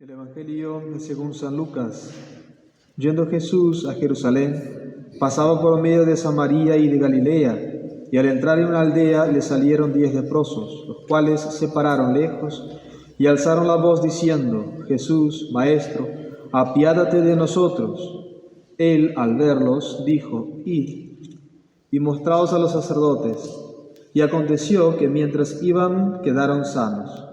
El Evangelio según San Lucas. Yendo Jesús a Jerusalén, pasaba por medio de Samaria y de Galilea, y al entrar en una aldea le salieron 10 leprosos, los cuales se pararon lejos y alzaron la voz diciendo: Jesús, Maestro, apiádate de nosotros. Él, al verlos, dijo: Id y mostraos a los sacerdotes. Y aconteció que mientras iban quedaron sanos.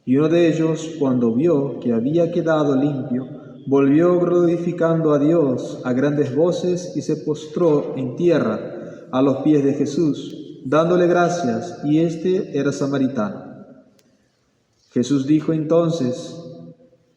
Y uno de ellos, cuando vio que había quedado limpio, volvió glorificando a Dios a grandes voces y se postró en tierra a los pies de Jesús, dándole gracias, y éste era samaritano. Jesús dijo entonces: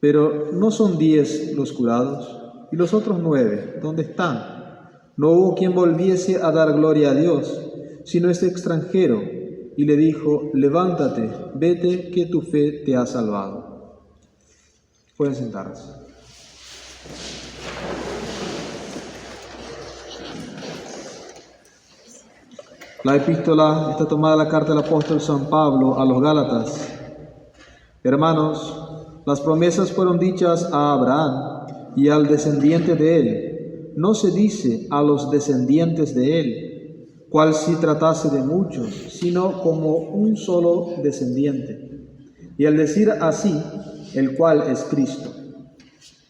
Pero ¿no son 10 los curados? ¿Y los otros 9, dónde están? No hubo quien volviese a dar gloria a Dios, sino este extranjero. Y le dijo: Levántate, vete, que tu fe te ha salvado. Pueden sentarse. La epístola está tomada de la carta del apóstol San Pablo a los Gálatas. Hermanos, las promesas fueron dichas a Abraham y al descendiente de él. No se dice a los descendientes de él, cual si tratase de muchos, sino como un solo descendiente. Y al decir así, el cual es Cristo.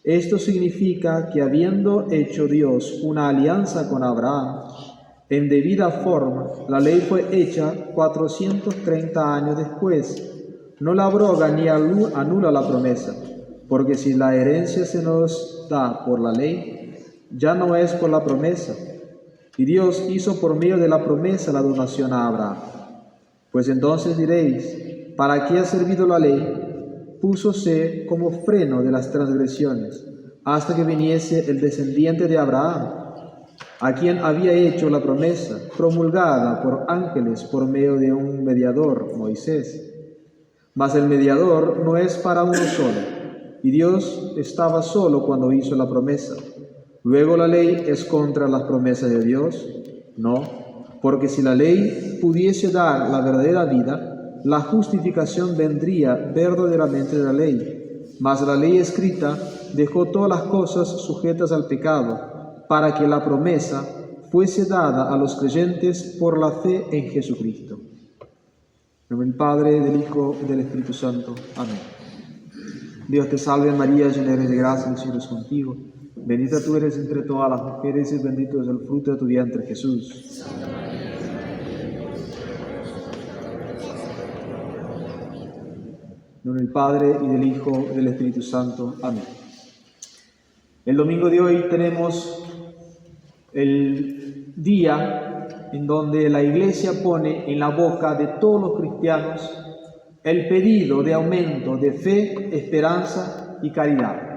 Esto significa que habiendo hecho Dios una alianza con Abraham, en debida forma, la ley fue hecha 430 años después. No la abroga ni anula la promesa, porque si la herencia se nos da por la ley, ya no es por la promesa. Y Dios hizo por medio de la promesa la donación a Abraham. Pues entonces diréis: ¿para qué ha servido la ley? Púsose como freno de las transgresiones, hasta que viniese el descendiente de Abraham, a quien había hecho la promesa, promulgada por ángeles por medio de un mediador, Moisés. Mas el mediador no es para uno solo, y Dios estaba solo cuando hizo la promesa. ¿Luego la ley es contra las promesas de Dios? No, porque si la ley pudiese dar la verdadera vida, la justificación vendría verdaderamente de la ley. Mas la ley escrita dejó todas las cosas sujetas al pecado, para que la promesa fuese dada a los creyentes por la fe en Jesucristo. En nombre del Padre, del Hijo y del Espíritu Santo. Amén. Dios te salve María, llena eres de gracia, el Señor es contigo. Bendita tú eres entre todas las mujeres y bendito es el fruto de tu vientre, Jesús. En nombre del Padre, y del Hijo, y del Espíritu Santo. Amén. El domingo de hoy tenemos el día en donde la Iglesia pone en la boca de todos los cristianos el pedido de aumento de fe, esperanza y caridad.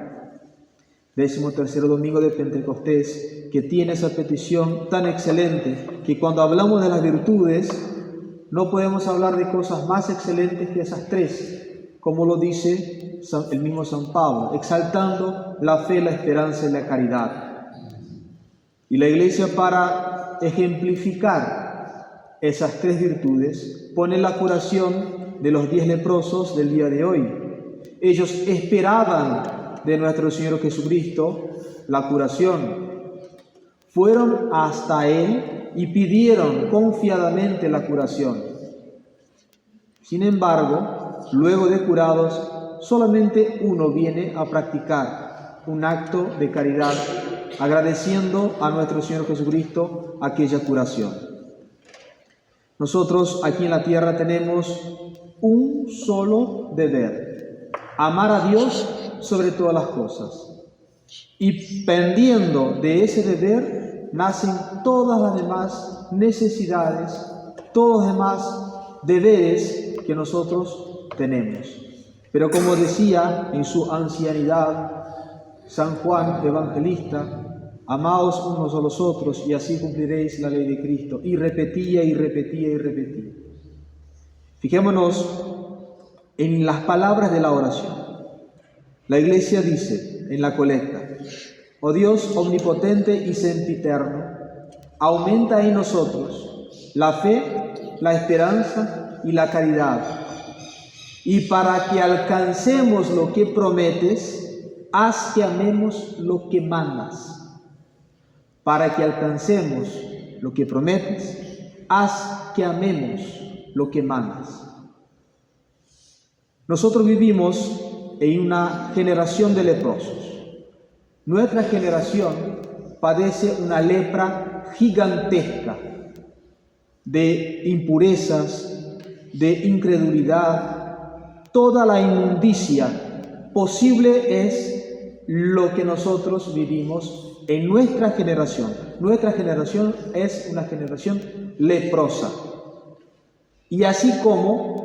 13º domingo de Pentecostés, que tiene esa petición tan excelente que cuando hablamos de las virtudes no podemos hablar de cosas más excelentes que esas 3, como lo dice el mismo San Pablo, exaltando la fe, la esperanza y la caridad. Y la Iglesia, para ejemplificar esas 3 virtudes, pone la curación de los 10 leprosos del día de hoy. Ellos esperaban de nuestro Señor Jesucristo la curación. Fueron hasta Él y pidieron confiadamente la curación. Sin embargo, luego de curados, solamente uno viene a practicar un acto de caridad, agradeciendo a nuestro Señor Jesucristo aquella curación. Nosotros aquí en la tierra tenemos un solo deber: amar a Dios sobre todas las cosas. Y pendiendo de ese deber nacen todas las demás necesidades, todos los demás deberes que nosotros tenemos. Pero como decía en su ancianidad San Juan Evangelista: amaos unos a los otros y así cumpliréis la ley de Cristo. Y repetía y repetía y repetía. Fijémonos en las palabras de la oración. La Iglesia dice en la colecta: Oh Dios omnipotente y sempiterno, aumenta en nosotros la fe, la esperanza y la caridad. Y para que alcancemos lo que prometes, haz que amemos lo que mandas. Para que alcancemos lo que prometes, haz que amemos lo que mandas. Nosotros vivimos en una generación de leprosos. Nuestra generación padece una lepra gigantesca de impurezas, de incredulidad. Toda la inmundicia posible es lo que nosotros vivimos en nuestra generación. Nuestra generación es una generación leprosa. Y así como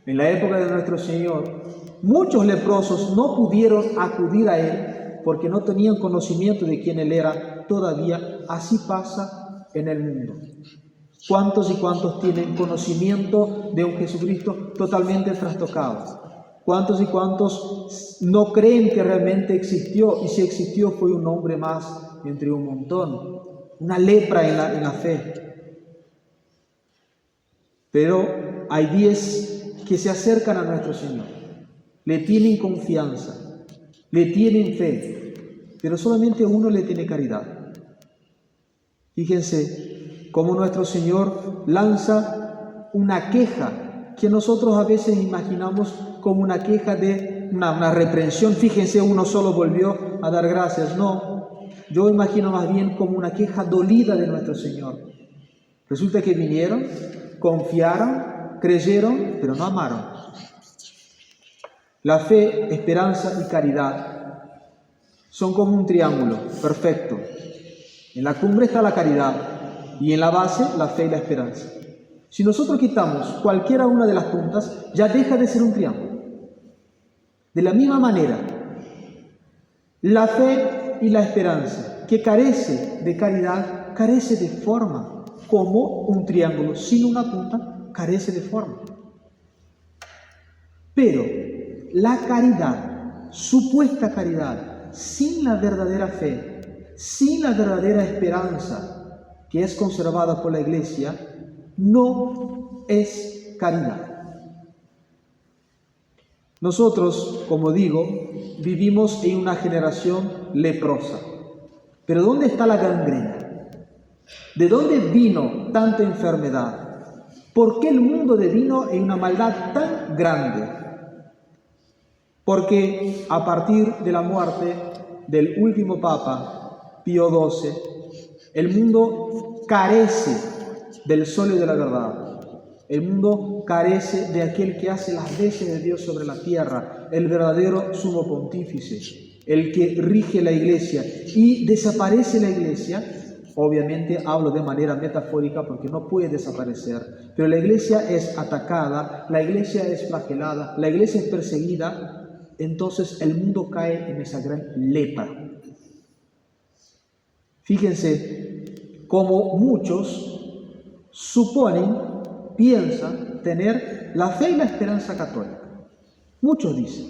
en la época de nuestro Señor, muchos leprosos no pudieron acudir a Él porque no tenían conocimiento de quién Él era todavía, así pasa en el mundo. ¿Cuántos y cuántos tienen conocimiento de un Jesucristo totalmente trastocado? ¿Cuántos y cuántos no creen que realmente existió? Y si existió fue un hombre más entre un montón, una lepra en la fe. Pero hay 10 que se acercan a nuestro Señor, le tienen confianza, le tienen fe, pero solamente uno le tiene caridad. Fíjense cómo nuestro Señor lanza una queja que nosotros a veces imaginamos como una queja de una reprensión. Fíjense, uno solo volvió a dar gracias. No, yo imagino más bien como una queja dolida de nuestro Señor. Resulta que vinieron, confiaron, creyeron, pero no amaron. La fe, esperanza y caridad son como un triángulo perfecto. En la cumbre está la caridad y en la base la fe y la esperanza. Si nosotros quitamos cualquiera una de las puntas, ya deja de ser un triángulo. De la misma manera, la fe y la esperanza, que carece de caridad, carece de forma, como un triángulo sin una punta carece de forma. Pero la caridad, supuesta caridad, sin la verdadera fe, sin la verdadera esperanza que es conservada por la Iglesia, no es caridad. Nosotros, como digo, vivimos en una generación leprosa. Pero ¿dónde está la gangrena? ¿De dónde vino tanta enfermedad? ¿Por qué el mundo devino en una maldad tan grande? Porque a partir de la muerte del último Papa, Pío XII, el mundo carece del sol y de la verdad. El mundo carece de aquel que hace las leyes de Dios sobre la tierra, el verdadero sumo pontífice, el que rige la Iglesia. Y desaparece la Iglesia. Obviamente hablo de manera metafórica porque no puede desaparecer, pero la Iglesia es atacada, la Iglesia es flagelada, la Iglesia es perseguida, entonces el mundo cae en esa gran lepra. Fíjense cómo muchos suponen, piensan tener la fe y la esperanza católica. Muchos dicen,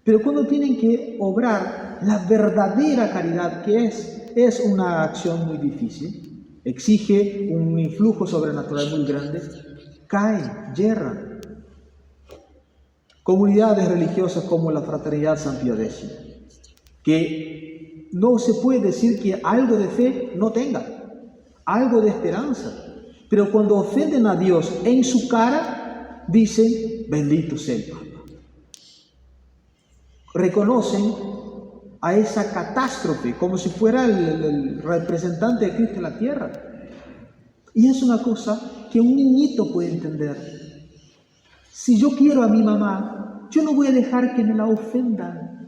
pero cuando tienen que obrar la verdadera caridad, que es una acción muy difícil, exige un influjo sobrenatural muy grande, caen, yerran. Comunidades religiosas como la Fraternidad San Pío X, que no se puede decir que algo de fe no tenga, algo de esperanza, pero cuando ofenden a Dios en su cara, dicen, bendito sea el Papa. Reconocen a esa catástrofe como si fuera el representante de Cristo en la tierra. Y es una cosa que un niñito puede entender. Si yo quiero a mi mamá, yo no voy a dejar que me la ofendan.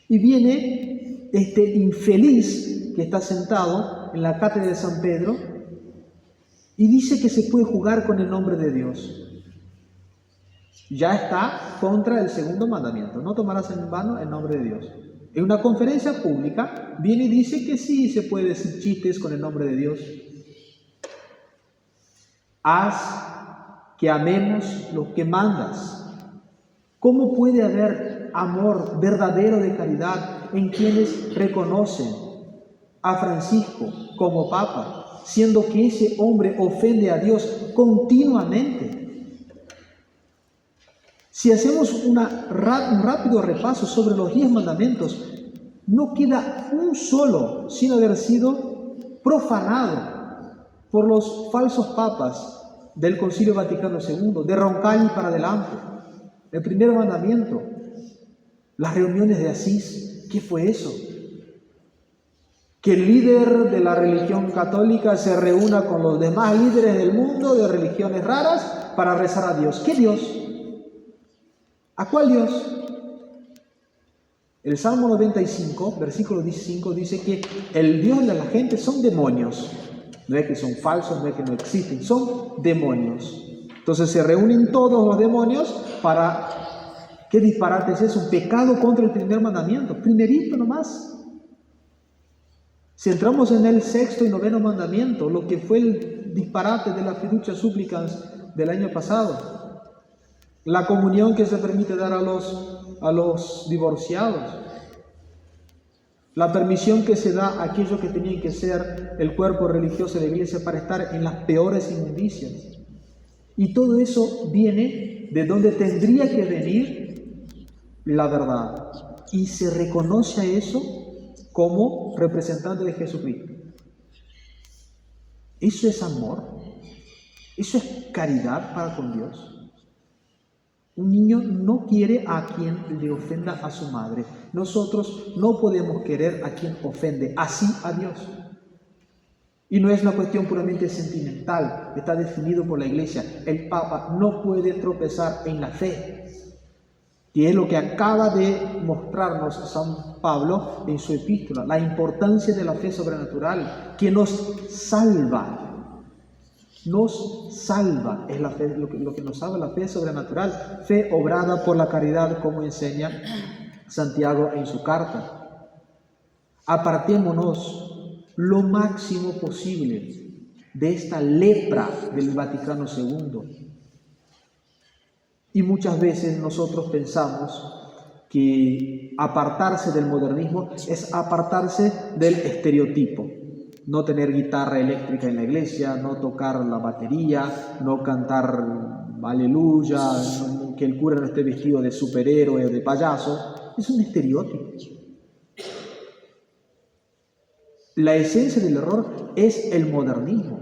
Y viene este infeliz que está sentado en la cátedra de San Pedro y dice que se puede jugar con el nombre de Dios. Ya está contra el segundo mandamiento, no tomarás en vano el nombre de Dios. En una conferencia pública viene y dice que sí se puede decir chistes con el nombre de Dios. Haz que amemos lo que mandas. ¿Cómo puede haber amor verdadero de caridad en quienes reconocen a Francisco como Papa, siendo que ese hombre ofende a Dios continuamente? Si hacemos un rápido repaso sobre los 10 mandamientos, no queda un solo sin haber sido profanado por los falsos papas del Concilio Vaticano II, de Roncalli para adelante. El primer mandamiento, las reuniones de Asís, ¿qué fue eso? Que el líder de la religión católica se reúna con los demás líderes del mundo de religiones raras para rezar a Dios. ¿Qué Dios? ¿A cuál Dios? El Salmo 95, versículo 15, dice que el Dios de la gente son demonios. No es que son falsos, no es que no existen, son demonios. Entonces se reúnen todos los demonios para... ¿Qué disparate es eso? Un pecado contra el primer mandamiento, primerito nomás. Si entramos en el 6º y 9º mandamiento, lo que fue el disparate de las fiducia súplicas del año pasado, la comunión que se permite dar a los divorciados, la permisión que se da a aquellos que tenían que ser el cuerpo religioso de la iglesia para estar en las peores inmundicias. Y todo eso viene de donde tendría que venir la verdad. Y se reconoce a eso como representante de Jesucristo. ¿Eso es amor? ¿Eso es caridad para con Dios? Un niño no quiere a quien le ofenda a su madre. Nosotros no podemos querer a quien ofende así a Dios. Y no es una cuestión puramente sentimental, está definido por la Iglesia. El Papa no puede tropezar en la fe, que es lo que acaba de mostrarnos San Pablo en su epístola, la importancia de la fe sobrenatural, que nos salva. Nos salva, es la fe, lo que nos salva, la fe sobrenatural, fe obrada por la caridad, como enseña Santiago en su carta. Apartémonos lo máximo posible de esta lepra del Vaticano II. Y muchas veces nosotros pensamos que apartarse del modernismo es apartarse del estereotipo. No tener guitarra eléctrica en la iglesia, no tocar la batería, no cantar aleluya, que el cura no esté vestido de superhéroe o de payaso. Es un estereotipo. La esencia del error es el modernismo.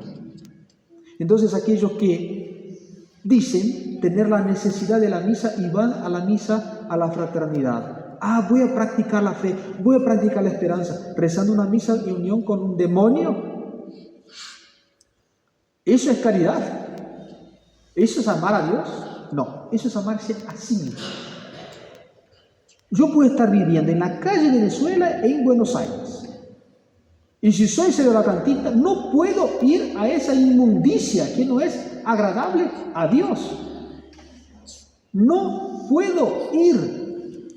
Entonces aquellos que dicen tener la necesidad de la misa y van a la misa a la fraternidad. Voy a practicar la fe, voy a practicar la esperanza, rezando una misa en unión con un demonio. ¿Eso es caridad? ¿Eso es amar a Dios? No, eso es amarse a sí mismo. Yo puedo estar viviendo en la calle de Venezuela e en Buenos Aires. Y si soy sedevacantista, no puedo ir a esa inmundicia que no es agradable a Dios. No puedo ir.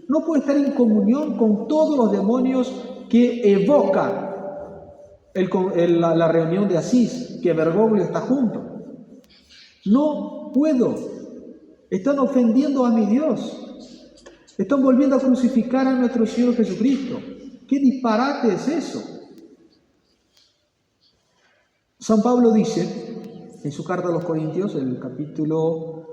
No puedo estar en comunión con todos los demonios que evoca la reunión de Asís, que Bergoglio está junto. No puedo. Están ofendiendo a mi Dios. Están volviendo a crucificar a nuestro Señor Jesucristo. ¿Qué disparate es eso? San Pablo dice en su carta a los Corintios, el capítulo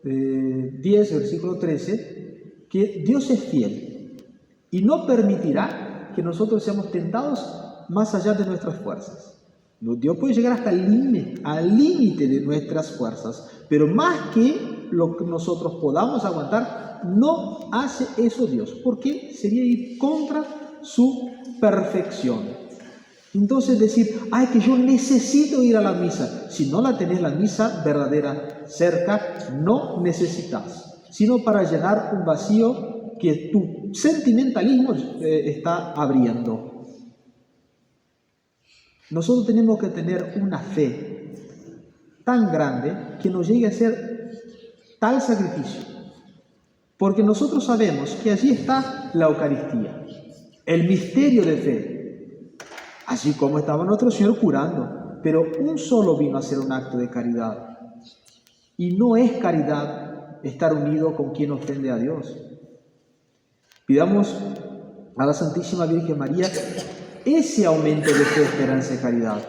10, versículo 13, que Dios es fiel y no permitirá que nosotros seamos tentados más allá de nuestras fuerzas. Dios puede llegar hasta el límite de nuestras fuerzas, pero más que lo que nosotros podamos aguantar, no hace eso Dios, porque sería ir contra su perfección. Entonces decir, que yo necesito ir a la misa. Si no la tenés la misa verdadera cerca, no necesitas, sino para llenar un vacío que tu sentimentalismo está abriendo. Nosotros tenemos que tener una fe tan grande que nos llegue a hacer tal sacrificio, porque nosotros sabemos que allí está la Eucaristía, el misterio de fe. Así como estaba nuestro Señor curando, pero un solo vino a hacer un acto de caridad. Y no es caridad estar unido con quien ofende a Dios. Pidamos a la Santísima Virgen María ese aumento de fe, esperanza y caridad.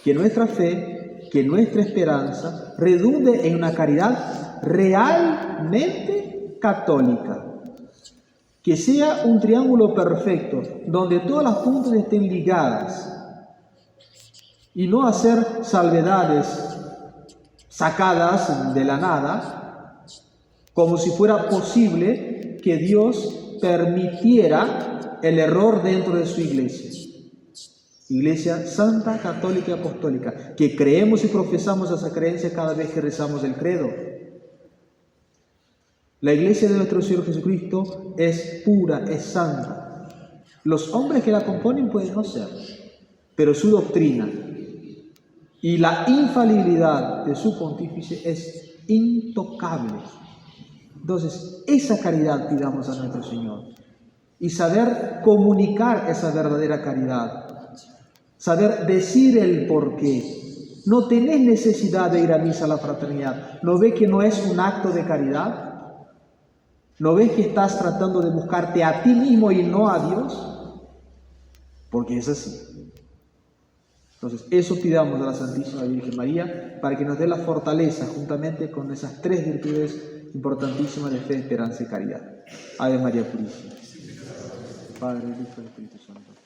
Que nuestra fe, que nuestra esperanza redunde en una caridad realmente católica, que sea un triángulo perfecto, donde todas las puntas estén ligadas, y no hacer salvedades sacadas de la nada, como si fuera posible que Dios permitiera el error dentro de su iglesia. Iglesia Santa, Católica y Apostólica, que creemos y profesamos esa creencia cada vez que rezamos el credo. La iglesia de nuestro Señor Jesucristo es pura, es santa. Los hombres que la componen pueden no ser, pero su doctrina y la infalibilidad de su pontífice es intocable. Entonces, esa caridad pidamos a nuestro Señor y saber comunicar esa verdadera caridad, saber decir el porqué. No tenés necesidad de ir a misa a la fraternidad. ¿No ves que no es un acto de caridad? ¿No ves que estás tratando de buscarte a ti mismo y no a Dios? Porque es así. Entonces, eso pidamos a la Santísima Virgen María para que nos dé la fortaleza juntamente con esas tres virtudes importantísimas de fe, esperanza y caridad. Ave María Purísima. Padre, Hijo y Espíritu Santo.